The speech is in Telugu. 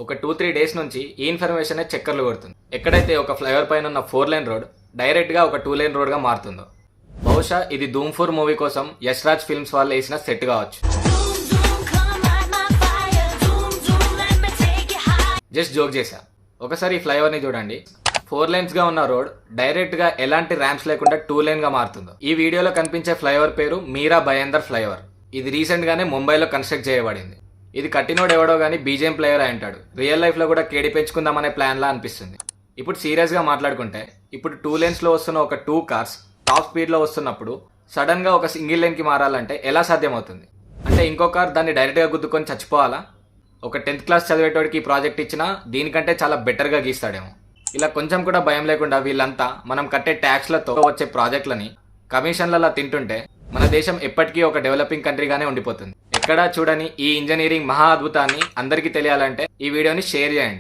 ఒక 2-3 డేస్ నుంచి ఈ ఇన్ఫర్మేషన్ చక్కర్లు కొడుతుంది. ఎక్కడైతే ఒక ఫ్లైఓవర్ పైన ఉన్న 4 లైన్ రోడ్ డైరెక్ట్గా ఒక 2 లైన్ రోడ్గా మారుతుందో. బహుశా ఇది ధూమ్ 4 మూవీ కోసం యష్ రాజ్ ఫిల్మ్స్ వాళ్ళు వేసిన సెట్ కావచ్చు. జస్ట్ జోక్ చేశా. ఒకసారి ఈ ఫ్లైఓవర్ని చూడండి. 4 లైన్స్గా ఉన్న రోడ్ డైరెక్ట్గా ఎలాంటి ర్యాంప్స్ లేకుండా 2 లైన్గా మారుతుందో. ఈ వీడియోలో కనిపించే ఫ్లైఓవర్ పేరు మీరా భయందర్ ఫ్లైఓవర్. ఇది రీసెంట్గానే ముంబైలో కన్స్ట్రక్ట్ చేయబడింది. ఇది కట్టినోడు ఎవడో కానీ బీజేఎం ప్లేయర్ అయి అంటాడు. రియల్ లైఫ్లో కూడా కేడి పెంచుకుందామనే ప్లాన్లా అనిపిస్తుంది. ఇప్పుడు సీరియస్గా మాట్లాడుకుంటే, ఇప్పుడు 2 లేన్స్లో వస్తున్న ఒక 2 కార్స్ టాప్ స్పీడ్లో వస్తున్నప్పుడు సడన్గా ఒక సింగిల్ లైన్కి మారాలంటే ఎలా సాధ్యమవుతుంది? అంటే ఇంకో కార్ దాన్ని డైరెక్ట్గా గుద్దుకొని చచ్చిపోవాలా? ఒక 10th క్లాస్ చదివేటోడికి ఈ ప్రాజెక్ట్ ఇచ్చినా దీనికంటే చాలా బెటర్గా గీస్తాడేమో. ఇలా కొంచెం కూడా భయం లేకుండా వీళ్ళంతా మనం కట్టే ట్యాక్స్లతో వచ్చే ప్రాజెక్టులని కమిషన్లలో తింటుంటే మన దేశం ఎప్పటికీ ఒక డెవలపింగ్ కంట్రీగానే ఉండిపోతుంది. ఎక్కడా చూడని ఈ ఇంజనీరింగ్ మహా అద్భుతాన్ని అందరికీ తెలియాలంటే ఈ వీడియోని షేర్ చేయండి.